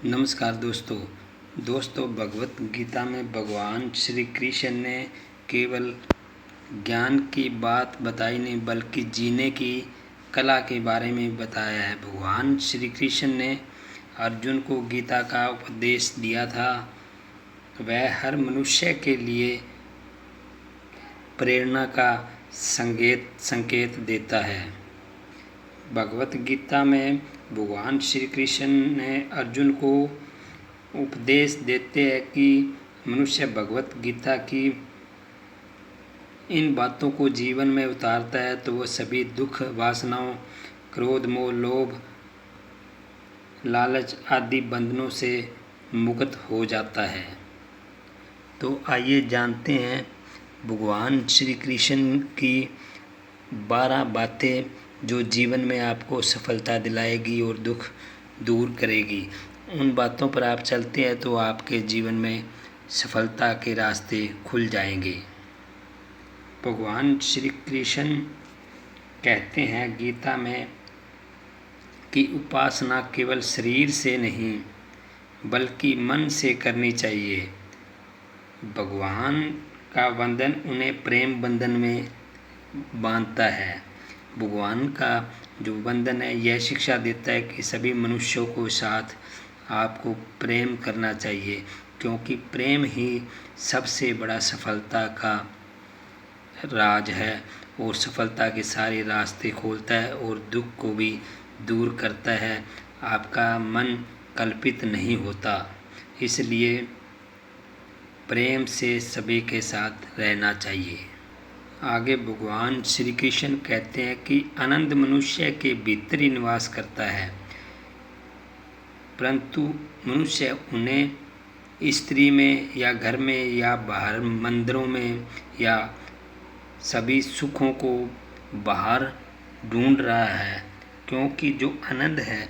नमस्कार दोस्तों भगवत गीता में भगवान श्री कृष्ण ने केवल ज्ञान की बात बताई नहीं बल्कि जीने की कला के बारे में बताया है। भगवान श्री कृष्ण ने अर्जुन को गीता का उपदेश दिया था। वह हर मनुष्य के लिए प्रेरणा का संकेत देता है। भगवत गीता में भगवान श्री कृष्ण ने अर्जुन को उपदेश देते हैं कि मनुष्य भगवत गीता की इन बातों को जीवन में उतारता है तो वह सभी दुख, वासनाओं, क्रोध, मोह, लोभ, लालच आदि बंधनों से मुक्त हो जाता है। तो आइए जानते हैं भगवान श्री कृष्ण की 12 बातें जो जीवन में आपको सफलता दिलाएगी और दुख दूर करेगी। उन बातों पर आप चलते हैं तो आपके जीवन में सफलता के रास्ते खुल जाएंगे। भगवान श्री कृष्ण कहते हैं गीता में कि उपासना केवल शरीर से नहीं बल्कि मन से करनी चाहिए। भगवान का बंधन उन्हें प्रेम बंधन में बांधता है। भगवान का जो बंधन है यह शिक्षा देता है कि सभी मनुष्यों को साथ आपको प्रेम करना चाहिए, क्योंकि प्रेम ही सबसे बड़ा सफलता का राज है और सफलता के सारे रास्ते खोलता है और दुख को भी दूर करता है। आपका मन कल्पित नहीं होता, इसलिए प्रेम से सभी के साथ रहना चाहिए। आगे भगवान श्री कृष्ण कहते हैं कि आनंद मनुष्य के भीतर ही निवास करता है, परंतु मनुष्य उन्हें स्त्री में या घर में या बाहर मंदिरों में या सभी सुखों को बाहर ढूंढ रहा है, क्योंकि जो आनंद है,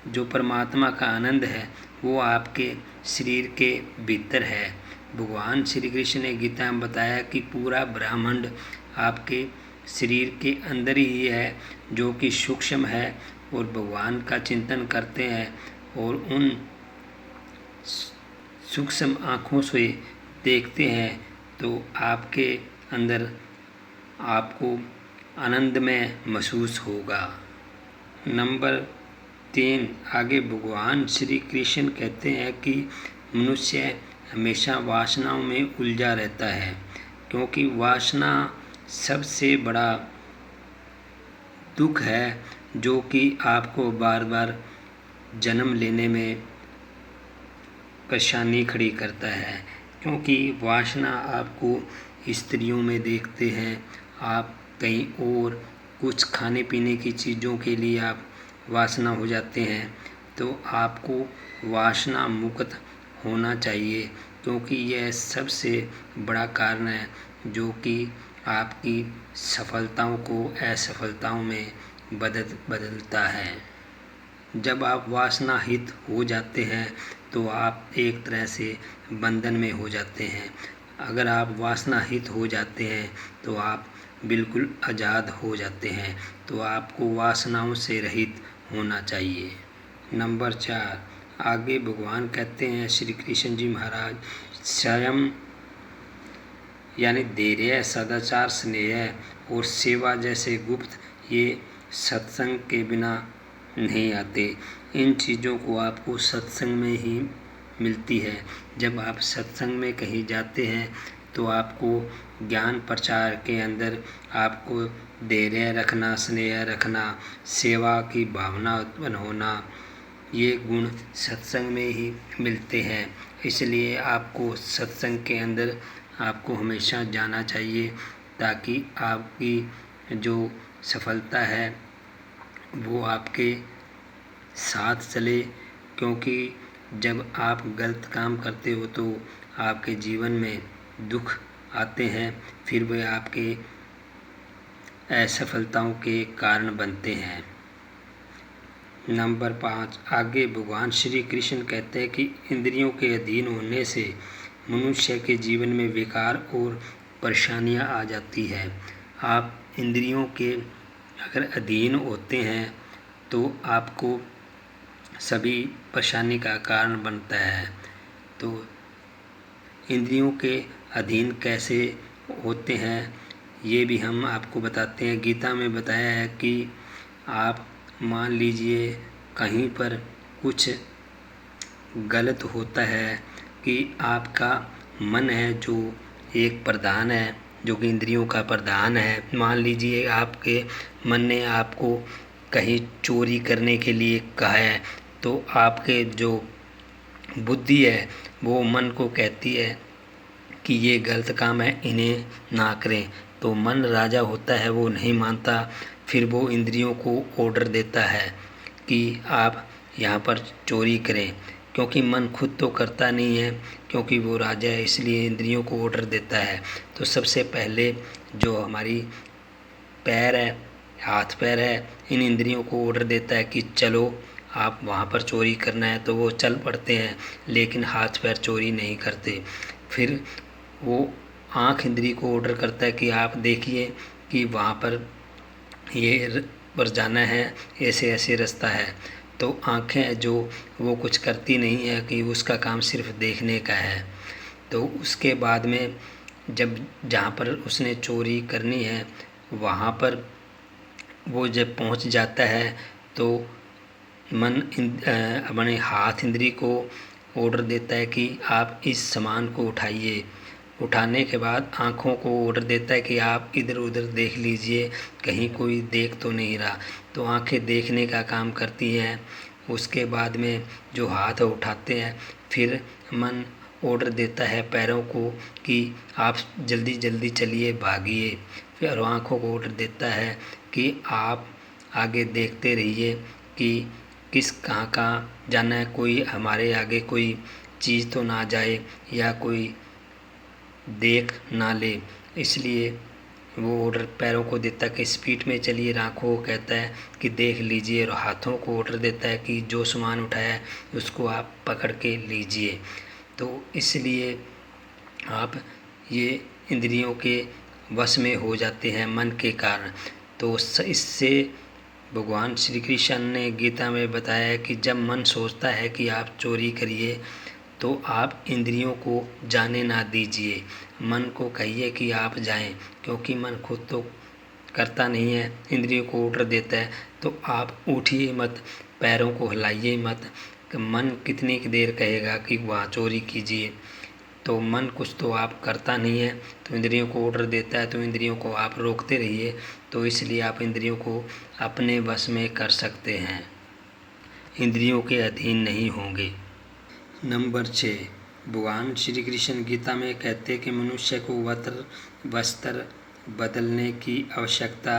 जो परमात्मा का आनंद है वो आपके शरीर के भीतर है। भगवान श्री कृष्ण ने गीता में बताया कि पूरा ब्रह्मांड आपके शरीर के अंदर ही है, जो कि सूक्ष्म है, और भगवान का चिंतन करते हैं और उन सूक्ष्म आँखों से देखते हैं तो आपके अंदर आपको आनंदमय महसूस होगा। नंबर 3 आगे भगवान श्री कृष्ण कहते हैं कि मनुष्य हमेशा वासनाओं में उलझा रहता है, क्योंकि वासना सबसे बड़ा दुख है जो कि आपको बार बार जन्म लेने में परेशानी खड़ी करता है। क्योंकि वासना आपको स्त्रियों में देखते हैं, आप कहीं और कुछ खाने पीने की चीज़ों के लिए आप वासना हो जाते हैं, तो आपको वासना मुक्त होना चाहिए, क्योंकि यह सबसे बड़ा कारण है जो कि आपकी सफलताओं को असफलताओं में बदलता है। जब आप वासनाहित हो जाते हैं तो आप एक तरह से बंधन में हो जाते हैं। अगर आप वासनाहित हो जाते हैं तो आप बिल्कुल आज़ाद हो जाते हैं। तो आपको वासनाओं से रहित होना चाहिए। नंबर 4 आगे भगवान कहते हैं श्री कृष्ण जी महाराज, स्वयं यानी धैर्य, सदाचार, स्नेह और सेवा जैसे गुप्त ये सत्संग के बिना नहीं आते। इन चीज़ों को आपको सत्संग में ही मिलती है। जब आप सत्संग में कहीं जाते हैं तो आपको ज्ञान प्रचार के अंदर आपको धैर्य रखना, स्नेह रखना, सेवा की भावना उत्पन्न होना, ये गुण सत्संग में ही मिलते हैं। इसलिए आपको सत्संग के अंदर आपको हमेशा जाना चाहिए, ताकि आपकी जो सफलता है वो आपके साथ चले। क्योंकि जब आप गलत काम करते हो तो आपके जीवन में दुख आते हैं, फिर वे आपके असफलताओं के कारण बनते हैं। नंबर 5 आगे भगवान श्री कृष्ण कहते हैं कि इंद्रियों के अधीन होने से मनुष्य के जीवन में विकार और परेशानियां आ जाती है। आप इंद्रियों के अगर अधीन होते हैं तो आपको सभी परेशानी का कारण बनता है। तो इंद्रियों के अधीन कैसे होते हैं ये भी हम आपको बताते हैं। गीता में बताया है कि आप मान लीजिए कहीं पर कुछ गलत होता है कि आपका मन है जो एक प्रधान है, जो कि इंद्रियों का प्रधान है। मान लीजिए आपके मन ने आपको कहीं चोरी करने के लिए कहा है, तो आपके जो बुद्धि है वो मन को कहती है कि ये गलत काम है, इन्हें ना करें। तो मन राजा होता है, वो नहीं मानता, फिर वो इंद्रियों को ऑर्डर देता है कि आप यहाँ पर चोरी करें, क्योंकि मन खुद तो करता नहीं है, क्योंकि वो राजा है, इसलिए इंद्रियों को ऑर्डर देता है। तो सबसे पहले जो हमारी पैर है, हाथ पैर है, इन इंद्रियों को ऑर्डर देता है कि चलो आप वहाँ पर चोरी करना है, तो वो चल पड़ते हैं, लेकिन हाथ पैर चोरी नहीं करते। फिर वो आँख इंद्री को ऑर्डर करता है कि आप देखिए कि वहाँ पर ये पर जाना है, ऐसे ऐसे रास्ता है। तो आँखें जो वो कुछ करती नहीं है कि उसका काम सिर्फ देखने का है। तो उसके बाद में जब जहाँ पर उसने चोरी करनी है वहाँ पर वो जब पहुँच जाता है तो मन अपने हाथ इंद्री को ऑर्डर देता है कि आप इस सामान को उठाइए। उठाने के बाद आँखों को ऑर्डर देता है कि आप इधर उधर देख लीजिए, कहीं कोई देख तो नहीं रहा। तो आँखें देखने का काम करती हैं। उसके बाद में जो हाथ उठाते हैं, फिर मन ऑर्डर देता है पैरों को कि आप जल्दी जल्दी चलिए, भागिए। फिर आँखों को ऑर्डर देता है कि आप आगे देखते रहिए कि किस कहाँ जाना है, कोई हमारे आगे कोई चीज़ तो ना जाए या कोई देख ना ले। इसलिए वो ऑर्डर पैरों को देता है कि स्पीड में चलिए, आँखों को कहता है कि देख लीजिए, और हाथों को ऑर्डर देता है कि जो सामान उठाया है उसको आप पकड़ के लीजिए। तो इसलिए आप ये इंद्रियों के वश में हो जाते हैं मन के कारण। तो इससे भगवान श्री कृष्ण ने गीता में बताया है कि जब मन सोचता है कि आप चोरी करिए तो आप इंद्रियों को जाने ना दीजिए, मन को कहिए कि आप जाएं, क्योंकि मन खुद तो करता नहीं है, इंद्रियों को ऑर्डर देता है। तो आप उठिए मत, पैरों को हिलाइए मत, मन कितनी देर कहेगा कि वहाँ चोरी कीजिए। तो मन कुछ तो आप करता नहीं है, तो इंद्रियों को ऑर्डर देता है, तो इंद्रियों को आप रोकते रहिए। तो इसलिए आप इंद्रियों को अपने वश में कर सकते हैं, इंद्रियों के अधीन नहीं होंगे। नंबर 6, भगवान श्री कृष्ण गीता में कहते हैं कि मनुष्य को वस्त्र बदलने की आवश्यकता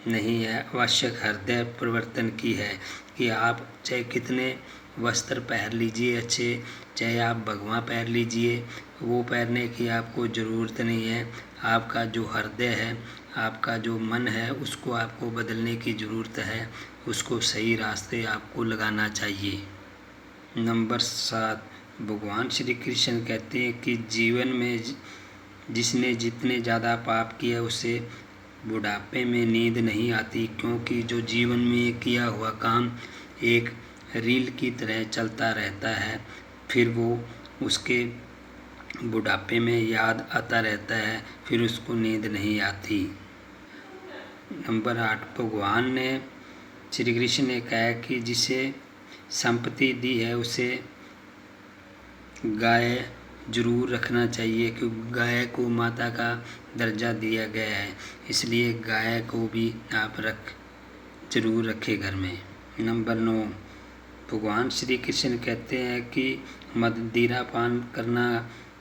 नहीं है, आवश्यक हृदय परिवर्तन की है। कि आप चाहे कितने वस्त्र पहन लीजिए अच्छे, चाहे आप भगवा पहन लीजिए, वो पहनने की आपको ज़रूरत नहीं है। आपका जो हृदय है, आपका जो मन है, उसको आपको बदलने की ज़रूरत है, उसको सही रास्ते आपको लगाना चाहिए। नंबर 7, भगवान श्री कृष्ण कहते हैं कि जीवन में जिसने जितने ज़्यादा पाप किया उसे बुढ़ापे में नींद नहीं आती, क्योंकि जो जीवन में किया हुआ काम एक रील की तरह चलता रहता है, फिर वो उसके बुढ़ापे में याद आता रहता है, फिर उसको नींद नहीं आती। नंबर 8, भगवान ने श्री कृष्ण ने कहा कि जिसे संपत्ति दी है उसे गाय जरूर रखना चाहिए, क्योंकि गाय को माता का दर्जा दिया गया है, इसलिए गाय को भी आप जरूर रखें घर में। नंबर 9, भगवान श्री कृष्ण कहते हैं कि मदिरा पान करना,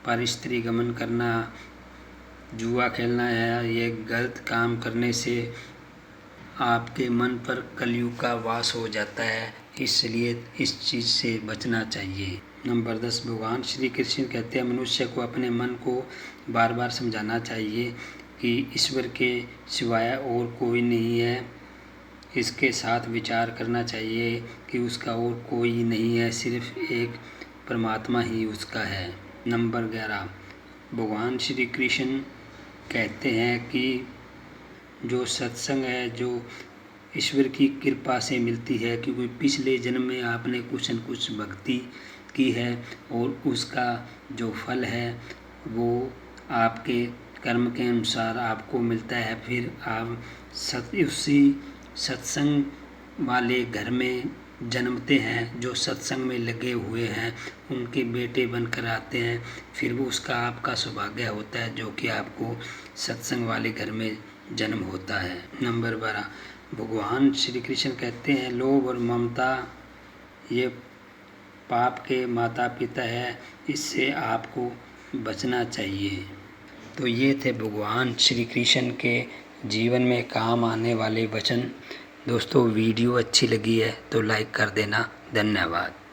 पर स्त्री गमन करना, जुआ खेलना है, ये गलत काम करने से आपके मन पर कलयुग का वास हो जाता है, इसलिए इस चीज़ से बचना चाहिए। नंबर 10, भगवान श्री कृष्ण कहते हैं मनुष्य को अपने मन को बार बार समझाना चाहिए कि ईश्वर के सिवाय और कोई नहीं है, इसके साथ विचार करना चाहिए कि उसका और कोई नहीं है, सिर्फ एक परमात्मा ही उसका है। नंबर 11, भगवान श्री कृष्ण कहते हैं कि जो सत्संग है, जो ईश्वर की कृपा से मिलती है, क्योंकि पिछले जन्म में आपने कुछ न कुछ भक्ति की है और उसका जो फल है वो आपके कर्म के अनुसार आपको मिलता है। फिर आप उसी सत्संग वाले घर में जन्मते हैं, जो सत्संग में लगे हुए हैं उनके बेटे बनकर आते हैं। फिर वो उसका आपका सौभाग्य होता है जो कि आपको सत्संग वाले घर में जन्म होता है। नंबर 12, भगवान श्री कृष्ण कहते हैं लोभ और ममता ये पाप के माता पिता है, इससे आपको बचना चाहिए। तो ये थे भगवान श्री कृष्ण के जीवन में काम आने वाले वचन। दोस्तों वीडियो अच्छी लगी है तो लाइक कर देना। धन्यवाद।